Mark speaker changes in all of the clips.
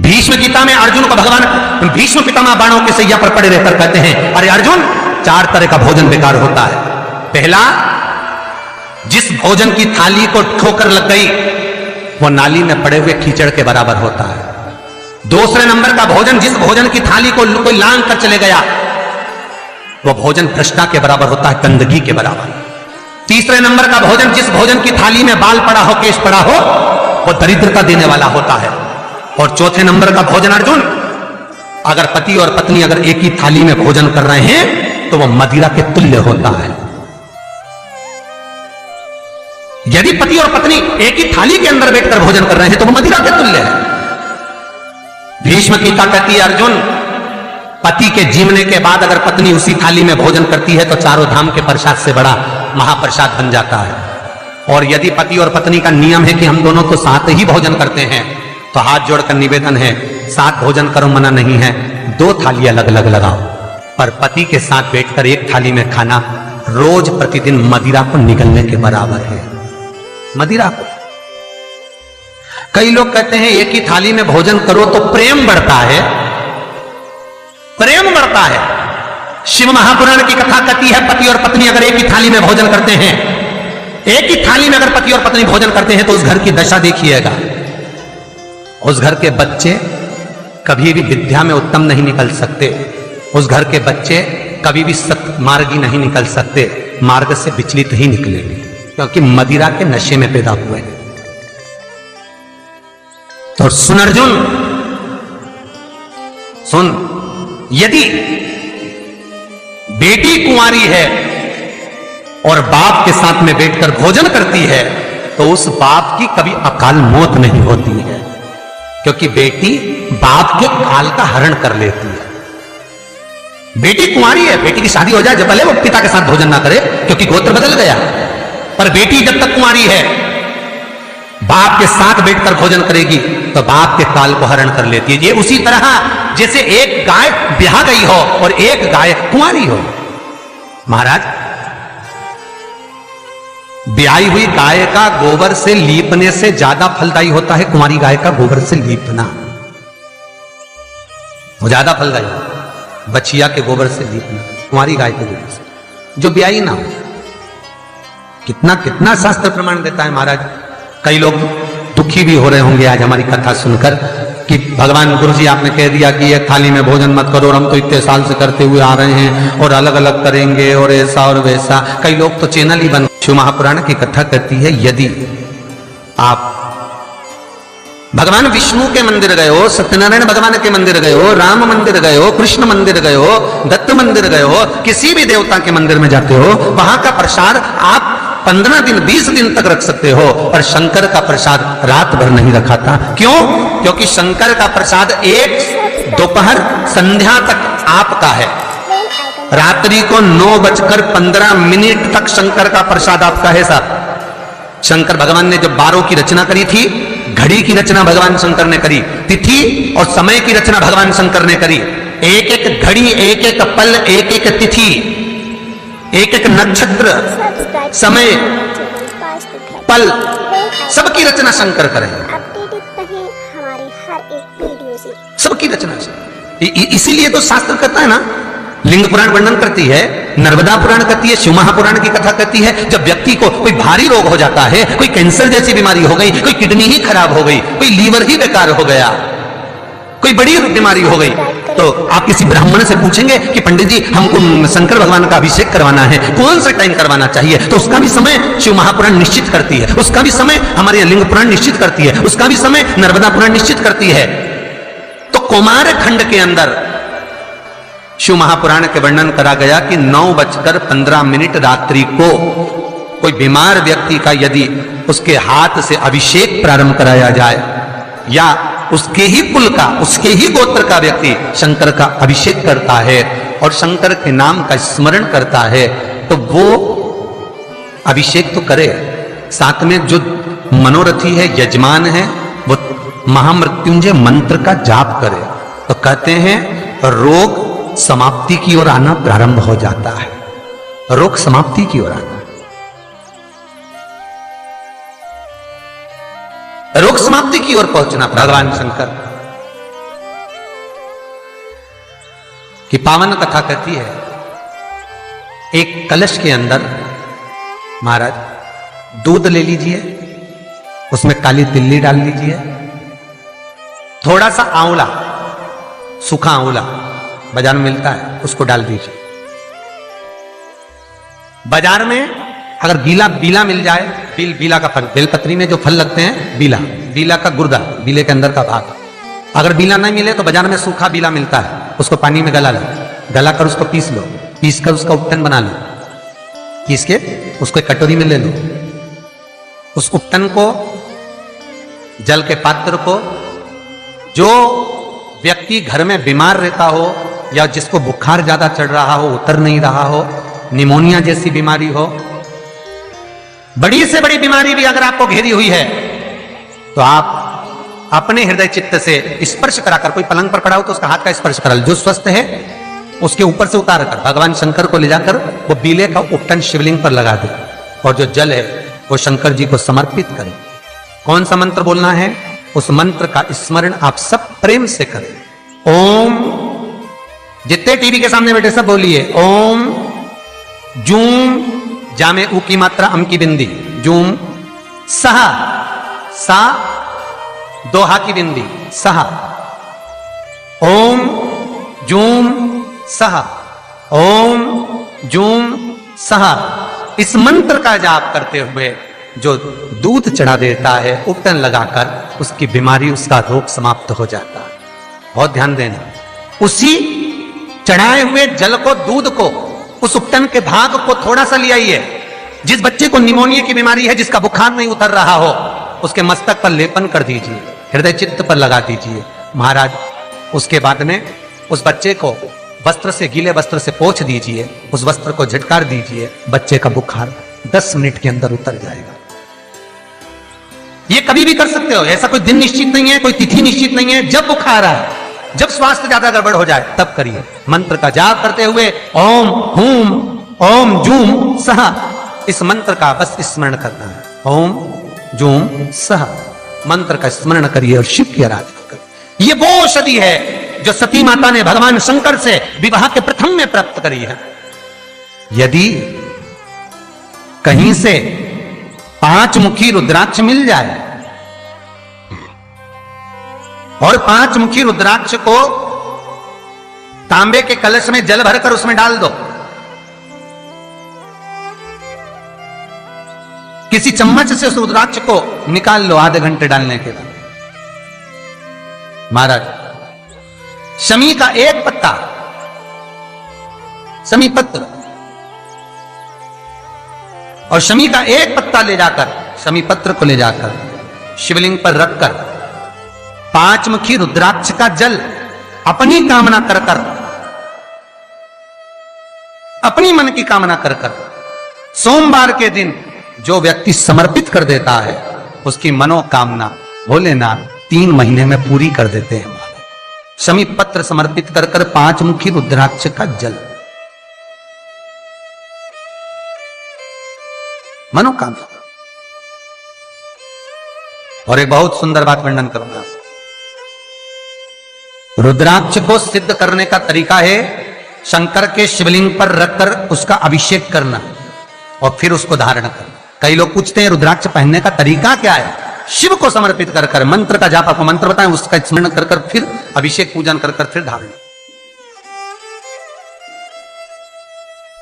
Speaker 1: भीष्म गीता में अर्जुन को भगवान भीष्म पितामह बाणों के सैया पर पड़े रहकर कहते हैं, अरे अर्जुन, 4 तरह का भोजन बेकार होता है। पहला, जिस भोजन की थाली को ठोकर लग गई वो नाली में पड़े हुए कीचड़ के बराबर होता है। दूसरे नंबर का भोजन, जिस भोजन की थाली को कोई लांग कर चले गया वो भोजन भ्रष्टा के बराबर होता है, गंदगी के बराबर। तीसरे नंबर का भोजन, जिस भोजन की थाली में बाल पड़ा हो, केश पड़ा हो, वो दरिद्रता देने वाला होता है। और चौथे नंबर का भोजन अर्जुन, अगर पति और पत्नी अगर एक ही थाली में भोजन कर रहे हैं तो वो मदिरा के तुल्य होता है। यदि पति और पत्नी एक ही थाली के अंदर बैठकर भोजन कर रहे हैं तो वो मदिरा के तुल्य है। भीष्म गीता कहती है, अर्जुन, पति के जीवने के बाद अगर पत्नी उसी थाली में भोजन करती है तो चारों धाम के प्रसाद से बड़ा महाप्रसाद बन जाता है। और यदि पति और पत्नी का नियम है कि हम दोनों तो साथ ही भोजन करते हैं तो हाथ जोड़कर निवेदन है, साथ भोजन करो, मना नहीं है, 2 थाली अलग अलग लगाओ। पर पति के साथ बैठकर एक थाली में खाना रोज प्रतिदिन मदिरा को निगलने के बराबर है। मदिरा को कई लोग कहते हैं एक ही थाली में भोजन करो तो प्रेम बढ़ता है, प्रेम बढ़ता है। शिव महापुराण की कथा कहती है, पति और पत्नी अगर एक ही थाली में भोजन करते हैं, एक ही थाली में अगर पति और पत्नी भोजन करते हैं तो उस घर की दशा देखिएगा। उस घर के बच्चे कभी भी विद्या में उत्तम नहीं निकल सकते, उस घर के बच्चे कभी भी सत्मार्गी नहीं निकल सकते, मार्ग से विचलित ही निकलेंगे, क्योंकि मदिरा के नशे में पैदा हुए हैं। तो सुन अर्जुन, सुन, यदि बेटी कुंवारी है और बाप के साथ में बैठकर भोजन करती है तो उस बाप की कभी अकाल मौत नहीं होती है, क्योंकि बेटी बाप के काल का हरण कर लेती है। बेटी कुंवारी है, बेटी की शादी हो जाए जब पहले वो पिता के साथ भोजन ना करे क्योंकि गोत्र बदल गया, पर बेटी जब तक कुंवारी है बाप के साथ बैठकर भोजन करेगी तो बाप के काल को हरण कर लेती है। ये उसी तरह जैसे एक गाय ब्याह गई हो और एक गाय कुंवारी हो। महाराज, ब्याही हुई गाय का गोबर से लीपने से ज्यादा फलदायी होता है कुंवारी गाय का गोबर से लीपना, वो ज्यादा फलदायी। बछिया के गोबर से लीपना, कुंवारी गाय के गोबर से जो ब्याही ना हो। कितना कितना शास्त्र प्रमाण देता है महाराज। कई लोग दुखी भी हो रहे होंगे आज हमारी कथा सुनकर कि भगवान गुरु जी आपने कह दिया कि एक थाली में भोजन मत करो और हम तो इतने साल से करते हुए आ रहे हैं और अलग अलग करेंगे और ऐसा और वैसा। कई लोग तो चैनल ही बन। शिव महापुराण की कथा कहती है, यदि आप भगवान विष्णु के मंदिर गए हो, सत्यनारायण भगवान के मंदिर गए हो, राम मंदिर गए हो, कृष्ण मंदिर गए हो, दत्त मंदिर गए हो, किसी भी देवता के मंदिर में जाते हो, वहां का प्रसाद आप 15 दिन 20 दिन तक रख सकते हो, पर शंकर का प्रसाद रात भर नहीं रखाता। क्यों? क्योंकि शंकर का प्रसाद एक दोपहर संध्या तक आपका है, रात्रि को 9:15 तक शंकर का प्रसाद आपका है साहब। शंकर भगवान ने जब 12 की रचना करी थी, घड़ी की रचना भगवान शंकर ने करी, तिथि और समय की रचना भगवान शंकर ने करी। एक एक घड़ी, एक एक पल, एक एक तिथि, एक एक नक्षत्र, समय, पल, सबकी रचना शंकर करे। सबकी रचना इसीलिए तो शास्त्र कहता है ना, लिंग पुराण वर्णन करती है, नर्मदा पुराण कहती है, शिव महापुराण की कथा कहती है, जब व्यक्ति को कोई भारी रोग हो जाता है, कोई कैंसर जैसी बीमारी हो गई, कोई किडनी ही खराब हो गई, कोई लीवर ही बेकार हो गया, कोई बड़ी बीमारी हो गई, तो आप किसी ब्राह्मण से पूछेंगे कि पंडित जी हमको शंकर भगवान का अभिषेक करवाना है, कौन सा टाइम करवाना चाहिए, तो उसका भी समय शिव महापुराण निश्चित करती है, उसका भी समय हमारे लिंग पुराण निश्चित करती है, उसका भी समय नर्मदा पुराण निश्चित करती है। तो कुमार खंड के अंदर शिव महापुराण के वर्णन करा गया कि 9:15 रात्रि को कोई बीमार व्यक्ति का यदि उसके हाथ से अभिषेक प्रारंभ कराया जाए या उसके ही कुल का, उसके ही गोत्र का व्यक्ति शंकर का अभिषेक करता है और शंकर के नाम का स्मरण करता है, तो वो अभिषेक तो करे, साथ में जो मनोरथी है, यजमान है, वो महामृत्युंजय मंत्र का जाप करे, तो कहते हैं रोग समाप्ति की ओर आना प्रारंभ हो जाता है। रोग समाप्ति की ओर आना, रोग समाप्ति की ओर पहुंचना भगवान शंकर। कि पावन कथा कहती है, एक कलश के अंदर महाराज दूध ले लीजिए, उसमें काली तिल्ली डाल लीजिए, थोड़ा सा आंवला, सूखा आंवला बाजार में मिलता है, उसको डाल दीजिए। बाजार में अगर बीला मिल जाए, बीला का फल, बेलपत्री में जो फल लगते हैं, बीला का गुर्दा, बीले के अंदर का भाग, अगर बीला नहीं मिले तो बाजार में सूखा बीला मिलता है, उसको पानी में गला लो, गला कर उसको पीस लो, पीस कर उसका उपटन बना लो, पीस के उसको एक कटोरी में ले लो। उस उपटन को, जल के पात्र को, जो व्यक्ति घर में बीमार रहता हो या जिसको बुखार ज्यादा चढ़ रहा हो, उतर नहीं रहा हो, निमोनिया जैसी बीमारी हो, बड़ी से बड़ी बीमारी भी अगर आपको घेरी हुई है, तो आप अपने हृदय चित्त से स्पर्श कराकर, कोई पलंग पर पड़ा हो तो उसका हाथ का स्पर्श करा, जो स्वस्थ है उसके ऊपर से उतार कर भगवान शंकर को ले जाकर वो बीले का उपटन शिवलिंग पर लगा दे, और जो जल है वो शंकर जी को समर्पित करें। कौन सा मंत्र बोलना है? उस मंत्र का स्मरण आप सब प्रेम से करें। ओम, जितने टीवी के सामने बैठे सब बोलिए, ओम जूम, जामे ऊ की मात्रा, अम की बिंदी, जूम, सहा, सा दोहा की बिंदी, सहा, ओम जूम सहा, ओम जूम सहा। इस मंत्र का जाप करते हुए जो दूध चढ़ा देता है उपटन लगाकर, उसकी बीमारी, उसका रोग समाप्त हो जाता है। बहुत ध्यान देना, उसी चढ़ाए हुए जल को, दूध को, उस उपटन के भाग को थोड़ा सा ले आइए। जिस बच्चे को निमोनिया की बीमारी है, जिसका बुखार नहीं उतर रहा हो, उसके मस्तक पर लेपन कर दीजिए, हृदय चित्त पर लगा दीजिए महाराज। उसके बाद में उस बच्चे को वस्त्र से, गीले वस्त्र से पोंछ दीजिए, उस वस्त्र को झटकार दीजिए, बच्चे का बुखार 10 मिनट के अंदर उतर जाएगा। ये कभी भी कर सकते हो, ऐसा कोई दिन निश्चित नहीं है, कोई तिथि निश्चित नहीं है। जब बुखार आए, जब स्वास्थ्य ज्यादा गड़बड़ हो जाए, तब करिए। मंत्र का जाप करते हुए ओम हूम ओम जूम सहा, इस मंत्र का बस स्मरण करना है। ओम जूम सहा मंत्र का स्मरण करिए और शिव की आराधना करिए। ये वो औषधि है जो सती माता ने भगवान शंकर से विवाह के प्रथम में प्राप्त करी है। यदि कहीं से 5 मुखी रुद्राक्ष मिल जाए और 5 मुखी रुद्राक्ष को तांबे के कलश में जल भरकर उसमें डाल दो, किसी चम्मच से उस रुद्राक्ष को निकाल लो आधे घंटे डालने के बाद, महाराज शमी का एक पत्ता, शमी पत्र, और शमी का एक पत्ता ले जाकर, शमी पत्र को ले जाकर शिवलिंग पर रखकर 5 मुखी रुद्राक्ष का जल अपनी कामना कर कर, अपनी मन की कामना कर कर, सोमवार के दिन जो व्यक्ति समर्पित कर देता है, उसकी मनोकामना भोलेनाथ 3 महीने में पूरी कर देते हैं। शमी पत्र समर्पित कर कर 5 मुखी रुद्राक्ष का जल, मनोकामना। और एक बहुत सुंदर बात वर्णन करूंगा। रुद्राक्ष को सिद्ध करने का तरीका है शंकर के शिवलिंग पर रखकर उसका अभिषेक करना और फिर उसको धारण करना। कई लोग पूछते हैं रुद्राक्ष पहनने का तरीका क्या है? शिव को समर्पित कर कर मंत्र का जाप, आपको मंत्र बताएं, उसका स्मरण कर कर फिर अभिषेक पूजन कर कर फिर धारण।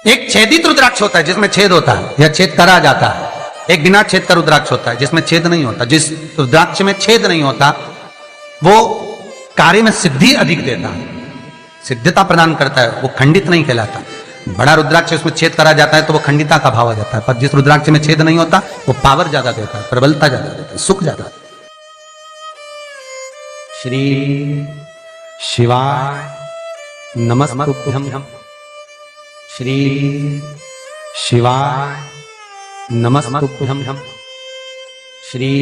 Speaker 1: एक छेदित रुद्राक्ष होता है जिसमें छेद होता है या छेद करा जाता है, एक बिना छेद का रुद्राक्ष होता है जिसमें छेद नहीं होता। जिस रुद्राक्ष में छेद नहीं होता वो कार्य में सिद्धि अधिक देता है, सिद्धता प्रदान करता है, वो खंडित नहीं कहलाता। बड़ा रुद्राक्ष उसमें छेद करा जाता है तो वो खंडिता का भाव आ जाता है, पर जिस रुद्राक्ष में छेद नहीं होता वो पावर ज्यादा देता है, प्रबलता ज्यादा देता है, सुख ज्यादा देता है। श्री शिवाय नमस्तुभ्यं, श्री शिवाय नमस्तुभ्यं, श्री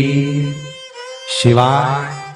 Speaker 1: शिवाय